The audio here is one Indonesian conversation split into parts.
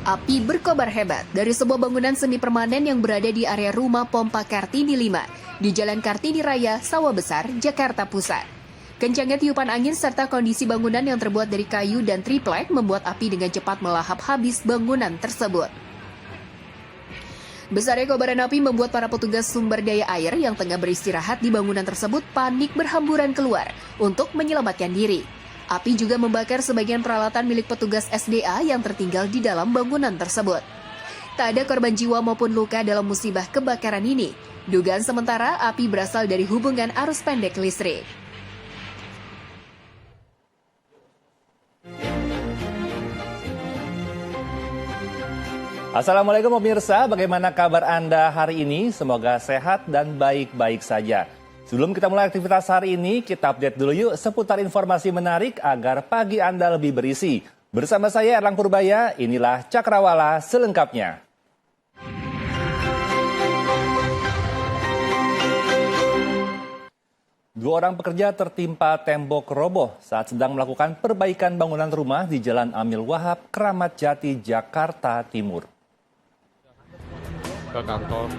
Api berkobar hebat dari sebuah bangunan semi permanen yang berada di area rumah pompa Kartini 5 di Jalan Kartini Raya, Sawah Besar, Jakarta Pusat. Kencangnya tiupan angin serta kondisi bangunan yang terbuat dari kayu dan triplek membuat api dengan cepat melahap habis bangunan tersebut. Besarnya kobaran api membuat para petugas sumber daya air yang tengah beristirahat di bangunan tersebut panik berhamburan keluar untuk menyelamatkan diri. Api juga membakar sebagian peralatan milik petugas SDA yang tertinggal di dalam bangunan tersebut. Tak ada korban jiwa maupun luka dalam musibah kebakaran ini. Dugaan sementara api berasal dari hubungan arus pendek listrik. Assalamualaikum pemirsa, bagaimana kabar Anda hari ini? Semoga sehat dan baik-baik saja. Sebelum kita mulai aktivitas hari ini, kita update dulu yuk seputar informasi menarik agar pagi Anda lebih berisi. Bersama saya Erlang Purbaya, inilah Cakrawala selengkapnya. Dua orang pekerja tertimpa tembok roboh saat sedang melakukan perbaikan bangunan rumah di Jalan Amil Wahab, Kramat Jati, Jakarta Timur. Ke kantor.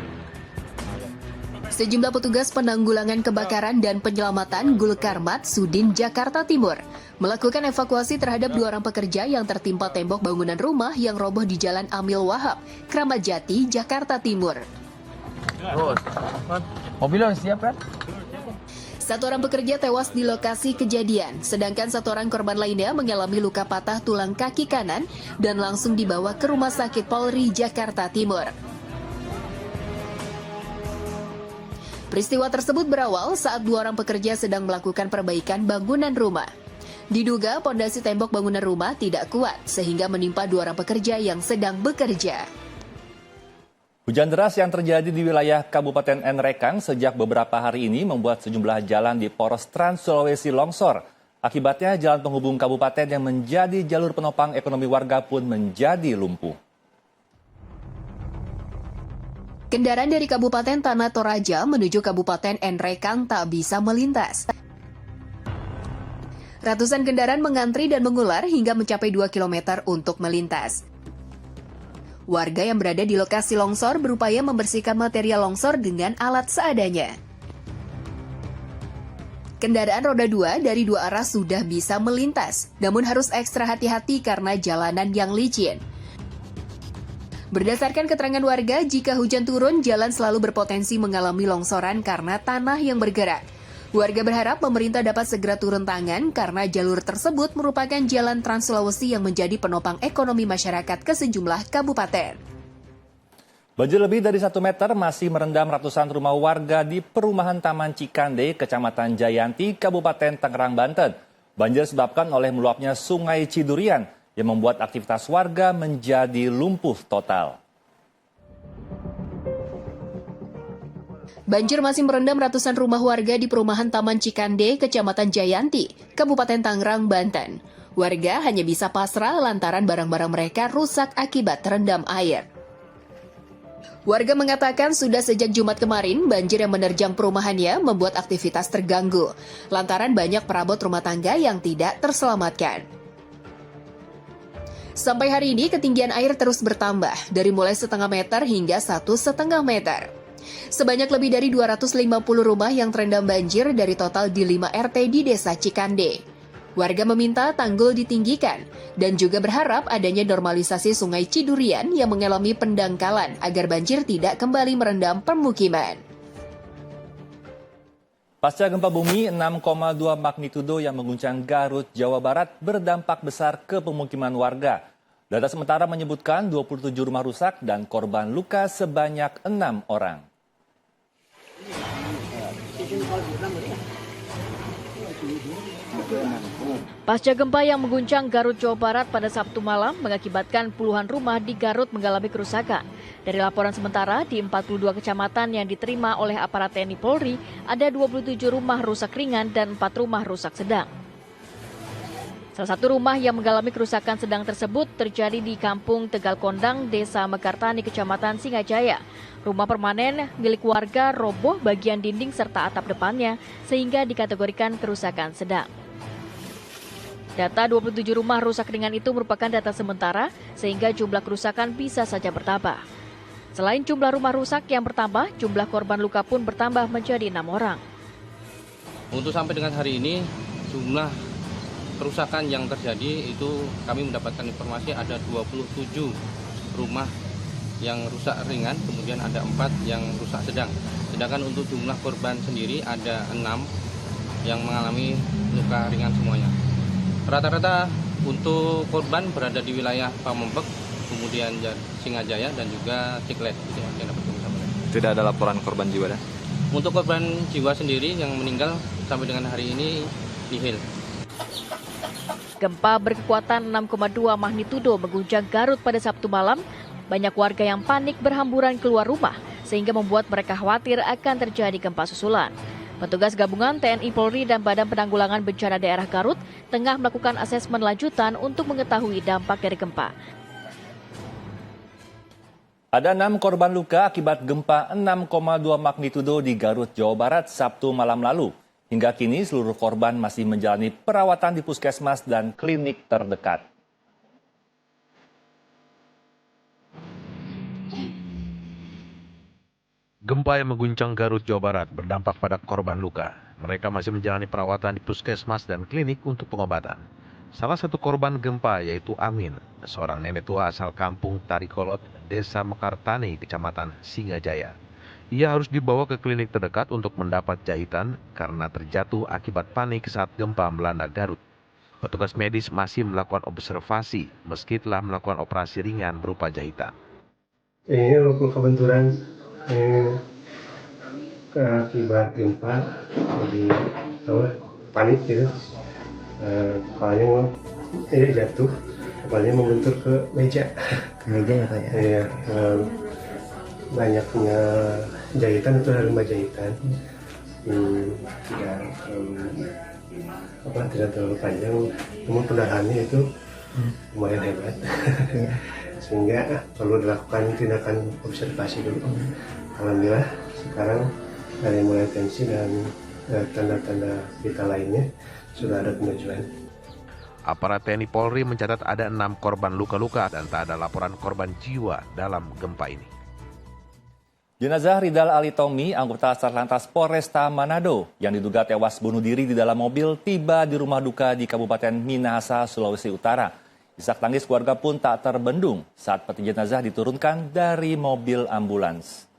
Sejumlah petugas penanggulangan kebakaran dan penyelamatan Gulkarmat Sudin Jakarta Timur melakukan evakuasi terhadap dua orang pekerja yang tertimpa tembok bangunan rumah yang roboh di Jalan Amil Wahab, Kramat Jati, Jakarta Timur. Terus, mobilnya siap kan? Satu orang pekerja tewas di lokasi kejadian, sedangkan satu orang korban lainnya mengalami luka patah tulang kaki kanan dan langsung dibawa ke Rumah Sakit Polri Jakarta Timur. Peristiwa tersebut berawal saat dua orang pekerja sedang melakukan perbaikan bangunan rumah. Diduga pondasi tembok bangunan rumah tidak kuat sehingga menimpa dua orang pekerja yang sedang bekerja. Hujan deras yang terjadi di wilayah Kabupaten Nrekang sejak beberapa hari ini membuat sejumlah jalan di poros Trans Sulawesi longsor. Akibatnya jalan penghubung kabupaten yang menjadi jalur penopang ekonomi warga pun menjadi lumpuh. Kendaraan dari Kabupaten Tanah Toraja menuju Kabupaten Nrekang tak bisa melintas. Ratusan kendaraan mengantri dan mengular hingga mencapai 2 km untuk melintas. Warga yang berada di lokasi longsor berupaya membersihkan material longsor dengan alat seadanya. Kendaraan roda 2 dari dua arah sudah bisa melintas, namun harus ekstra hati-hati karena jalanan yang licin. Berdasarkan keterangan warga, jika hujan turun, jalan selalu berpotensi mengalami longsoran karena tanah yang bergerak. Warga berharap pemerintah dapat segera turun tangan karena jalur tersebut merupakan jalan Trans Sulawesi yang menjadi penopang ekonomi masyarakat ke sejumlah kabupaten. Banjir lebih dari 1 meter masih merendam ratusan rumah warga di perumahan Taman Cikande, Kecamatan Jayanti, Kabupaten Tangerang, Banten. Banjir disebabkan oleh meluapnya Sungai Cidurian yang membuat aktivitas warga menjadi lumpuh total. Banjir masih merendam ratusan rumah warga di perumahan Taman Cikande, Kecamatan Jayanti, Kabupaten Tangerang, Banten. Warga hanya bisa pasrah lantaran barang-barang mereka rusak akibat terendam air. Warga mengatakan sudah sejak Jumat kemarin, banjir yang menerjang perumahannya membuat aktivitas terganggu, lantaran banyak perabot rumah tangga yang tidak terselamatkan. Sampai hari ini ketinggian air terus bertambah, dari mulai setengah meter hingga 1,5 meter. Sebanyak lebih dari 250 rumah yang terendam banjir dari total di 5 RT di Desa Cikande. Warga meminta tanggul ditinggikan dan juga berharap adanya normalisasi Sungai Cidurian yang mengalami pendangkalan agar banjir tidak kembali merendam permukiman. Pasca gempa bumi 6,2 magnitudo yang mengguncang Garut, Jawa Barat berdampak besar ke pemukiman warga. Data sementara menyebutkan 27 rumah rusak dan korban luka sebanyak 6 orang. Pasca gempa yang mengguncang Garut, Jawa Barat pada Sabtu malam mengakibatkan puluhan rumah di Garut mengalami kerusakan. Dari laporan sementara, di 42 kecamatan yang diterima oleh aparat TNI Polri, ada 27 rumah rusak ringan dan 4 rumah rusak sedang. Salah satu rumah yang mengalami kerusakan sedang tersebut terjadi di Kampung Tegal Kondang, Desa Mekartani, Kecamatan Singajaya. Rumah permanen milik warga roboh bagian dinding serta atap depannya sehingga dikategorikan kerusakan sedang. Data 27 rumah rusak ringan itu merupakan data sementara sehingga jumlah kerusakan bisa saja bertambah. Selain jumlah rumah rusak yang bertambah, jumlah korban luka pun bertambah menjadi 6 orang. Untuk sampai dengan hari ini, jumlah kerusakan yang terjadi itu kami mendapatkan informasi ada 27 rumah yang rusak ringan, kemudian ada 4 yang rusak sedang. Sedangkan untuk jumlah korban sendiri ada 6 yang mengalami luka ringan semuanya. Rata-rata untuk korban berada di wilayah Pamembek, kemudian Singajaya dan juga Ciklet. Yang dapat kami sampaikan. Tidak ada laporan korban jiwa dan? Untuk korban jiwa sendiri yang meninggal sampai dengan hari ini nihil. Gempa berkekuatan 6,2 magnitudo mengguncang Garut pada Sabtu malam. Banyak warga yang panik berhamburan keluar rumah sehingga membuat mereka khawatir akan terjadi gempa susulan. Petugas gabungan TNI Polri dan Badan Penanggulangan Bencana Daerah Garut tengah melakukan asesmen lanjutan untuk mengetahui dampak dari gempa. Ada 6 korban luka akibat gempa 6,2 magnitudo di Garut, Jawa Barat Sabtu malam lalu. Hingga kini seluruh korban masih menjalani perawatan di puskesmas dan klinik terdekat. Gempa yang mengguncang Garut, Jawa Barat berdampak pada korban luka. Mereka masih menjalani perawatan di puskesmas dan klinik untuk pengobatan. Salah satu korban gempa yaitu Amin, seorang nenek tua asal kampung Tarikolot, Desa Mekartani, Kecamatan Singajaya. Ia harus dibawa ke klinik terdekat untuk mendapat jahitan karena terjatuh akibat panik saat gempa melanda Garut. Petugas medis masih melakukan observasi meski telah melakukan operasi ringan berupa jahitan. Ini luka benturan akibat gempa, jadi panik gitu. Kepalanya jatuh, kepalanya membentur ke meja. Meja ya Pak ya? Iya, banyaknya jahitan itu ada 5 jahitan. Tidak terlalu panjang, namun pendarahannya itu lumayan hebat. Sehingga perlu dilakukan tindakan observasi dulu. Alhamdulillah sekarang dari mulai tensi dan tanda-tanda vital lainnya sudah ada kemajuan. Aparat TNI Polri mencatat ada 6 korban luka-luka dan tak ada laporan korban jiwa dalam gempa ini. Jenazah Ridal Ali Tommy, anggota Satlantas Polresta Manado, yang diduga tewas bunuh diri di dalam mobil, tiba di rumah duka di Kabupaten Minahasa, Sulawesi Utara. Isak tangis keluarga pun tak terbendung saat peti jenazah diturunkan dari mobil ambulans.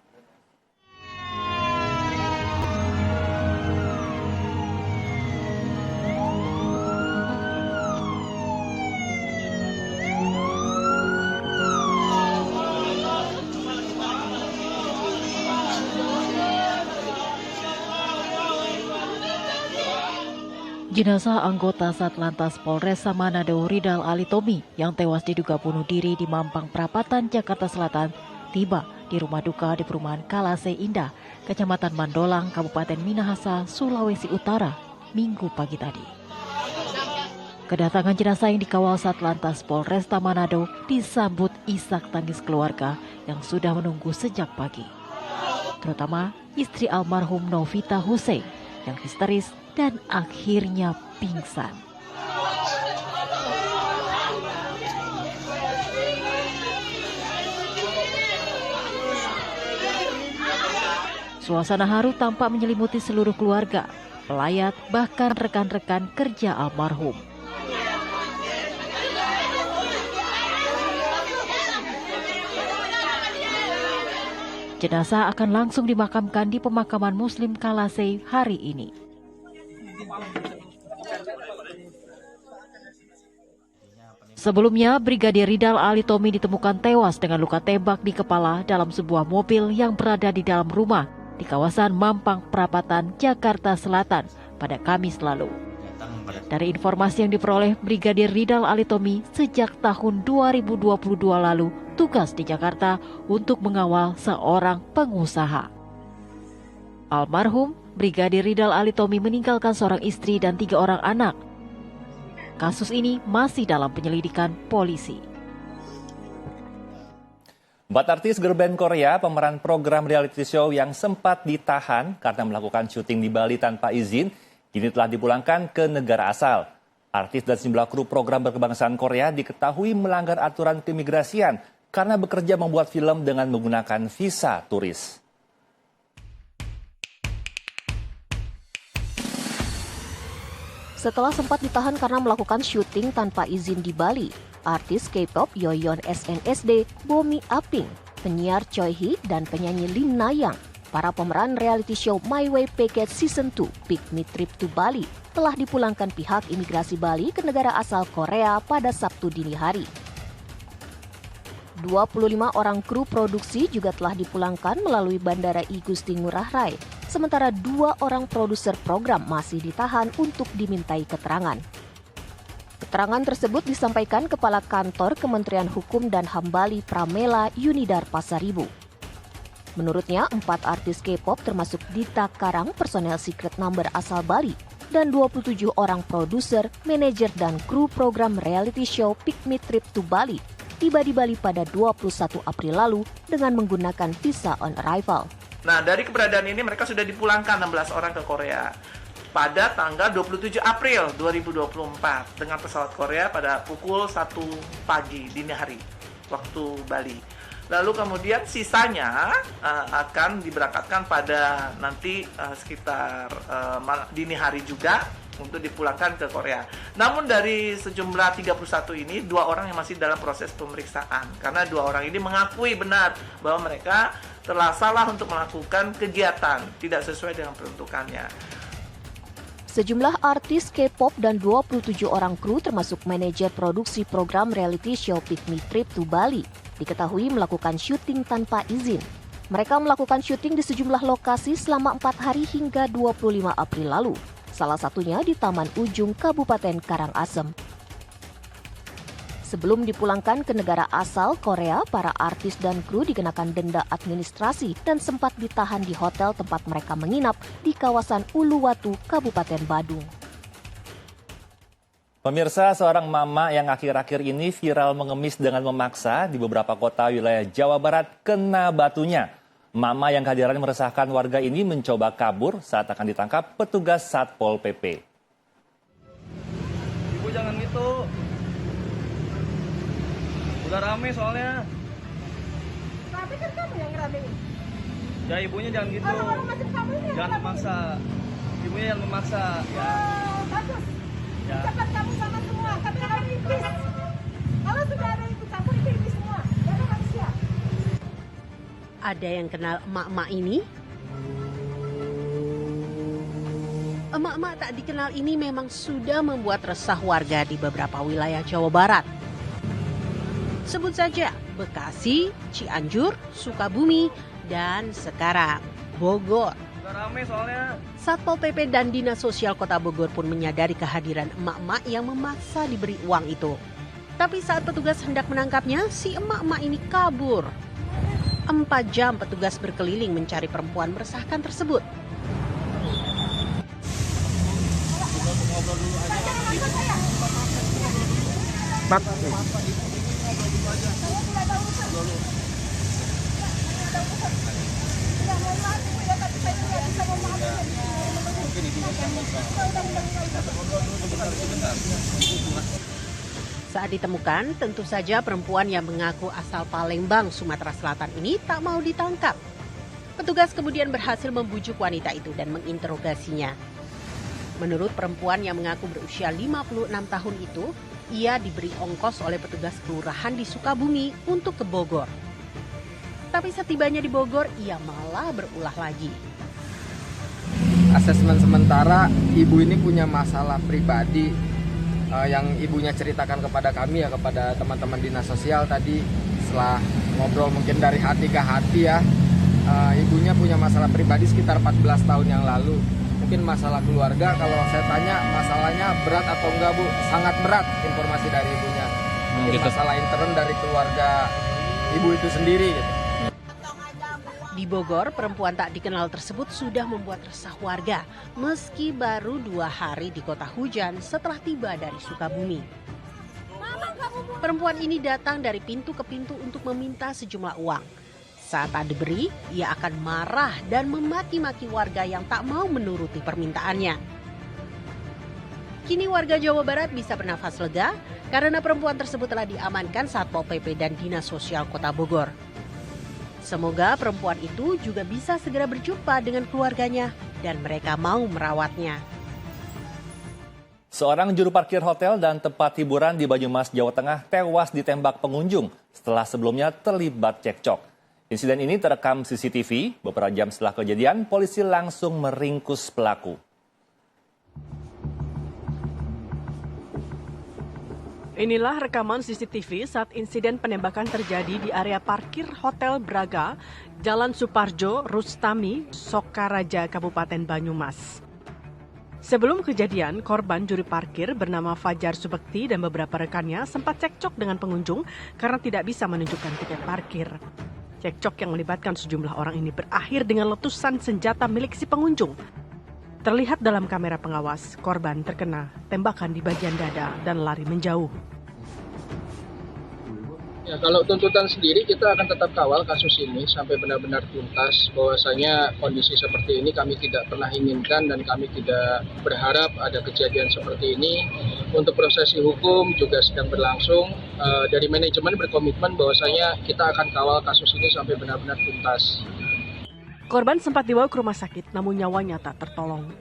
Jenazah anggota Satlantas Polresta Manado Ridal Ali Tommy yang tewas diduga bunuh diri di Mampang Perapatan, Jakarta Selatan tiba di rumah duka di perumahan Kalase Indah, Kecamatan Mandolang, Kabupaten Minahasa, Sulawesi Utara, Minggu pagi tadi. Kedatangan jenazah yang dikawal Satlantas Polresta Manado disambut isak tangis keluarga yang sudah menunggu sejak pagi. Terutama istri almarhum Novita Hussein yang histeris dan akhirnya pingsan. Suasana haru tampak menyelimuti seluruh keluarga, pelayat, bahkan rekan-rekan kerja almarhum. Jenazah akan langsung dimakamkan di pemakaman Muslim Kalase hari ini. Sebelumnya, Brigadir Ridal Ali Tommy ditemukan tewas dengan luka tembak di kepala dalam sebuah mobil yang berada di dalam rumah di kawasan Mampang Perapatan, Jakarta Selatan pada Kamis lalu. Dari informasi yang diperoleh, Brigadir Ridal Ali Tommy sejak tahun 2022 lalu tugas di Jakarta untuk mengawal seorang pengusaha. Almarhum Brigadir Ridal Ali Tommy meninggalkan seorang istri dan 3 orang anak. Kasus ini masih dalam penyelidikan polisi. 4 artis girl band Korea pemeran program reality show yang sempat ditahan karena melakukan syuting di Bali tanpa izin, kini telah dipulangkan ke negara asal. Artis dan sejumlah kru program berkebangsaan Korea diketahui melanggar aturan keimigrasian karena bekerja membuat film dengan menggunakan visa turis. Setelah sempat ditahan karena melakukan syuting tanpa izin di Bali, artis K-pop Yoyeon SNSD, Bomi Aping, penyiar Choi Hee, dan penyanyi Lim Na-yang, para pemeran reality show My Way Package Season 2 Pick Me Trip to Bali, telah dipulangkan pihak imigrasi Bali ke negara asal Korea pada Sabtu dini hari. 25 orang kru produksi juga telah dipulangkan melalui Bandara I Gusti Ngurah Rai, sementara 2 orang produser program masih ditahan untuk dimintai keterangan. Keterangan tersebut disampaikan Kepala Kantor Kementerian Hukum dan HAM Bali Pramela Yunidar Pasaribu. Menurutnya, 4 artis K-pop termasuk Dita Karang, personel Secret Number asal Bali, dan 27 orang produser, manajer, dan kru program reality show Pick Me Trip to Bali tiba di Bali pada 21 April lalu dengan menggunakan visa on arrival. Nah, dari keberadaan ini mereka sudah dipulangkan 16 orang ke Korea pada tanggal 27 April 2024 dengan pesawat Korea pada pukul 1 pagi dini hari waktu Bali. Lalu kemudian sisanya akan diberangkatkan pada nanti sekitar dini hari juga untuk dipulangkan ke Korea. Namun dari sejumlah 31 ini, 2 orang yang masih dalam proses pemeriksaan. Karena 2 orang ini mengakui benar bahwa mereka telah salah untuk melakukan kegiatan tidak sesuai dengan peruntukannya. Sejumlah artis K-pop dan 27 orang kru termasuk manajer produksi program reality show Pick Me Trip to Bali diketahui melakukan syuting tanpa izin. Mereka melakukan syuting di sejumlah lokasi selama 4 hari hingga 25 April lalu. Salah satunya di Taman Ujung, Kabupaten Karangasem. Sebelum dipulangkan ke negara asal Korea, para artis dan kru dikenakan denda administrasi dan sempat ditahan di hotel tempat mereka menginap di kawasan Uluwatu, Kabupaten Badung. Pemirsa, seorang mama yang akhir-akhir ini viral mengemis dengan memaksa di beberapa kota wilayah Jawa Barat kena batunya. Mama yang kehadirannya meresahkan warga ini mencoba kabur saat akan ditangkap petugas Satpol PP. Ibu jangan gitu. Udah rame soalnya. Tapi kan kamu yang ngeramein. Ya ibunya jangan gitu. Orang-orang macam kamu ini jangan memaksa. Ibunya jangan memaksa. Ya. Oh, bagus. Ya. Cepat kamu sama semua. Tapi kalau iblis. Kalau sudah ada ikut campur itu iblis semua. Jangan manusia. Ada yang kenal emak-emak ini? Emak-emak tak dikenal ini memang sudah membuat resah warga di beberapa wilayah Jawa Barat. Sebut saja Bekasi, Cianjur, Sukabumi, dan sekarang Bogor. Udah rame soalnya. Satpol PP dan Dinas Sosial Kota Bogor pun menyadari kehadiran emak-emak yang memaksa diberi uang itu. Tapi saat petugas hendak menangkapnya, si emak-emak ini kabur. 4 jam petugas berkeliling mencari perempuan meresahkan tersebut. Saat ditemukan, tentu saja perempuan yang mengaku asal Palembang, Sumatera Selatan ini tak mau ditangkap. Petugas kemudian berhasil membujuk wanita itu dan menginterogasinya. Menurut perempuan yang mengaku berusia 56 tahun itu, ia diberi ongkos oleh petugas kelurahan di Sukabumi untuk ke Bogor. Tapi setibanya di Bogor, ia malah berulah lagi. Asesmen sementara, ibu ini punya masalah pribadi yang ibunya ceritakan kepada kami ya, kepada teman-teman dinas sosial tadi setelah ngobrol mungkin dari hati ke hati ya. Ibunya punya masalah pribadi sekitar 14 tahun yang lalu. Mungkin masalah keluarga, kalau saya tanya masalahnya berat atau enggak Bu? Sangat berat informasi dari ibunya. Mungkin masalah intern dari keluarga ibu itu sendiri gitu. Di Bogor, perempuan tak dikenal tersebut sudah membuat resah warga meski baru 2 hari di kota hujan setelah tiba dari Sukabumi. Perempuan ini datang dari pintu ke pintu untuk meminta sejumlah uang. Saat tak diberi, ia akan marah dan memaki-maki warga yang tak mau menuruti permintaannya. Kini warga Jawa Barat bisa bernafas lega karena perempuan tersebut telah diamankan Satpol PP dan Dinas Sosial Kota Bogor. Semoga perempuan itu juga bisa segera berjumpa dengan keluarganya dan mereka mau merawatnya. Seorang juru parkir hotel dan tempat hiburan di Banyumas, Jawa Tengah tewas ditembak pengunjung setelah sebelumnya terlibat cekcok. Insiden ini terekam CCTV. Beberapa jam setelah kejadian, polisi langsung meringkus pelaku. Inilah rekaman CCTV saat insiden penembakan terjadi di area parkir Hotel Braga, Jalan Suparjo, Rustami, Sokaraja, Kabupaten Banyumas. Sebelum kejadian, korban juru parkir bernama Fajar Subekti dan beberapa rekannya sempat cekcok dengan pengunjung karena tidak bisa menunjukkan tiket parkir. Cekcok yang melibatkan sejumlah orang ini berakhir dengan letusan senjata milik si pengunjung. Terlihat dalam kamera pengawas, korban terkena tembakan di bagian dada dan lari menjauh. Ya, kalau tuntutan sendiri kita akan tetap kawal kasus ini sampai benar-benar tuntas. Bahwasanya kondisi seperti ini kami tidak pernah inginkan dan kami tidak berharap ada kejadian seperti ini. Untuk prosesi hukum juga sedang berlangsung. Dari manajemen berkomitmen bahwasanya kita akan kawal kasus ini sampai benar-benar tuntas. Korban sempat dibawa ke rumah sakit, namun nyawanya tak tertolong.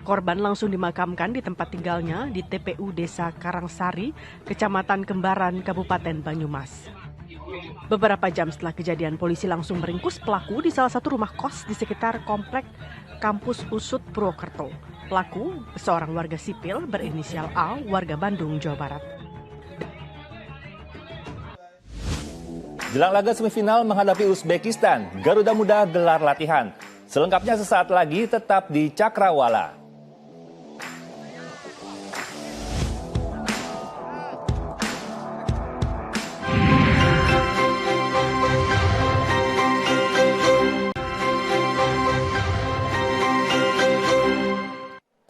Korban langsung dimakamkan di tempat tinggalnya di TPU Desa Karangsari, Kecamatan Kembaran, Kabupaten Banyumas. Beberapa jam setelah kejadian, polisi langsung meringkus pelaku di salah satu rumah kos di sekitar komplek Kampus Usut Purwokerto. Pelaku, seorang warga sipil berinisial A, warga Bandung, Jawa Barat. Jelang laga semifinal menghadapi Uzbekistan, Garuda Muda gelar latihan. Selengkapnya sesaat lagi, tetap di Cakrawala.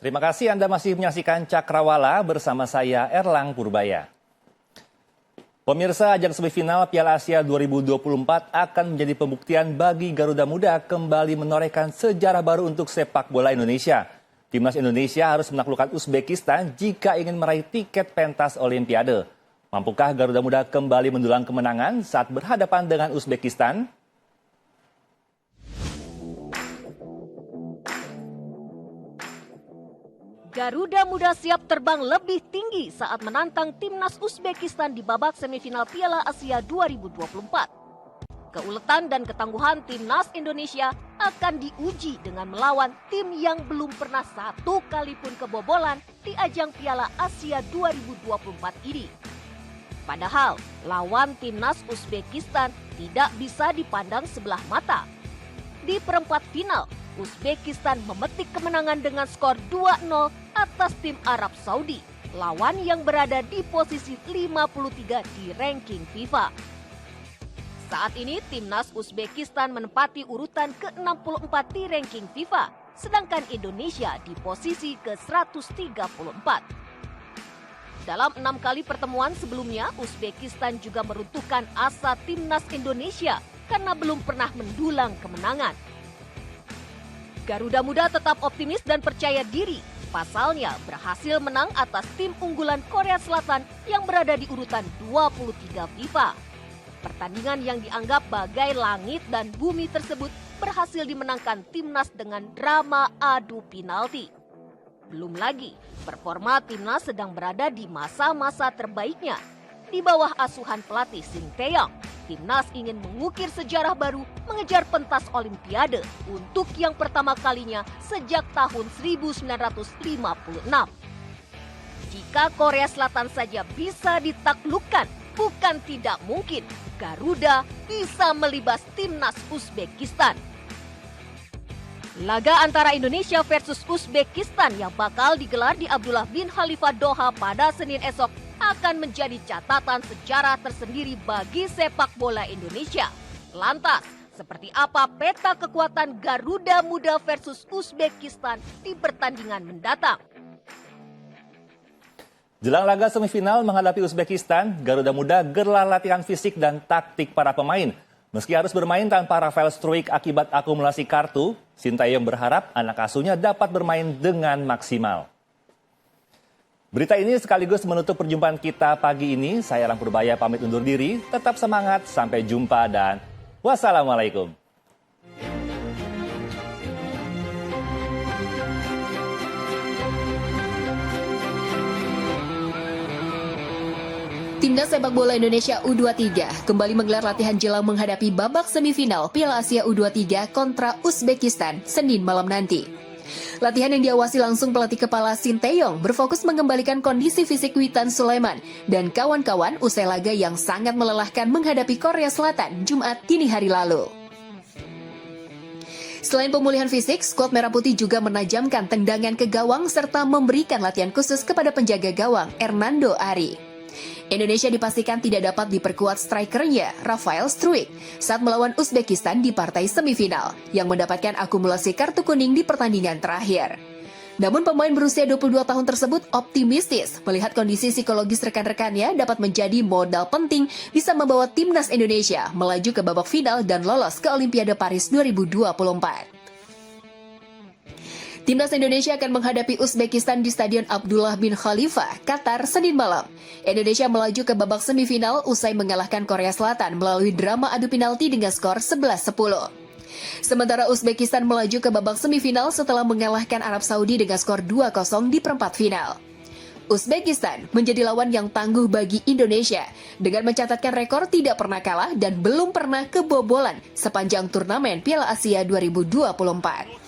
Terima kasih Anda masih menyaksikan Cakrawala bersama saya Erlang Purbaya. Pemirsa, ajang semifinal Piala Asia 2024 akan menjadi pembuktian bagi Garuda Muda kembali menorehkan sejarah baru untuk sepak bola Indonesia. Timnas Indonesia harus menaklukkan Uzbekistan jika ingin meraih tiket pentas Olimpiade. Mampukah Garuda Muda kembali mendulang kemenangan saat berhadapan dengan Uzbekistan? Garuda Muda siap terbang lebih tinggi saat menantang timnas Uzbekistan di babak semifinal Piala Asia 2024. Keuletan dan ketangguhan timnas Indonesia akan diuji dengan melawan tim yang belum pernah satu kali pun kebobolan di ajang Piala Asia 2024 ini. Padahal lawan timnas Uzbekistan tidak bisa dipandang sebelah mata. Di perempat final, Uzbekistan memetik kemenangan dengan skor 2-0 atas tim Arab Saudi, lawan yang berada di posisi 53 di ranking FIFA. Saat ini timnas Uzbekistan menempati urutan ke-64 di ranking FIFA, sedangkan Indonesia di posisi ke-134. Dalam 6 kali pertemuan sebelumnya, Uzbekistan juga meruntuhkan asa timnas Indonesia karena belum pernah mendulang kemenangan. Garuda Muda tetap optimis dan percaya diri. Pasalnya berhasil menang atas tim unggulan Korea Selatan yang berada di urutan 23 FIFA. Pertandingan yang dianggap bagai langit dan bumi tersebut berhasil dimenangkan timnas dengan drama adu penalti. Belum lagi, performa timnas sedang berada di masa-masa terbaiknya. Di bawah asuhan pelatih Shin Tae-yong, timnas ingin mengukir sejarah baru mengejar pentas Olimpiade untuk yang pertama kalinya sejak tahun 1956. Jika Korea Selatan saja bisa ditaklukkan, bukan tidak mungkin Garuda bisa melibas timnas Uzbekistan. Laga antara Indonesia versus Uzbekistan yang bakal digelar di Abdullah bin Khalifa Doha pada Senin esok akan menjadi catatan sejarah tersendiri bagi sepak bola Indonesia. Lantas, seperti apa peta kekuatan Garuda Muda versus Uzbekistan di pertandingan mendatang? Jelang laga semifinal menghadapi Uzbekistan, Garuda Muda gelar latihan fisik dan taktik para pemain. Meski harus bermain tanpa Rafael Struijk akibat akumulasi kartu, Shin Tae-yong berharap anak asuhnya dapat bermain dengan maksimal. Berita ini sekaligus menutup perjumpaan kita pagi ini. Saya Rang Purbaya pamit undur diri. Tetap semangat, sampai jumpa dan wassalamualaikum. Timnas sepak bola Indonesia U23 kembali menggelar latihan jelang menghadapi babak semifinal Piala Asia U23 kontra Uzbekistan Senin malam nanti. Latihan yang diawasi langsung pelatih kepala Sinteyong berfokus mengembalikan kondisi fisik Witan Sulaiman dan kawan-kawan usai laga yang sangat melelahkan menghadapi Korea Selatan Jumat dini hari lalu. Selain pemulihan fisik, skuad Merah Putih juga menajamkan tendangan ke gawang serta memberikan latihan khusus kepada penjaga gawang Hernando Ari. Indonesia dipastikan tidak dapat diperkuat strikernya Rafael Struik saat melawan Uzbekistan di partai semifinal yang mendapatkan akumulasi kartu kuning di pertandingan terakhir. Namun pemain berusia 22 tahun tersebut optimistis melihat kondisi psikologis rekan-rekannya dapat menjadi modal penting bisa membawa timnas Indonesia melaju ke babak final dan lolos ke Olimpiade Paris 2024. Timnas Indonesia akan menghadapi Uzbekistan di Stadion Abdullah bin Khalifa, Qatar, Senin malam. Indonesia melaju ke babak semifinal usai mengalahkan Korea Selatan melalui drama adu penalti dengan skor 11-10. Sementara Uzbekistan melaju ke babak semifinal setelah mengalahkan Arab Saudi dengan skor 2-0 di perempat final. Uzbekistan menjadi lawan yang tangguh bagi Indonesia dengan mencatatkan rekor tidak pernah kalah dan belum pernah kebobolan sepanjang turnamen Piala Asia 2024.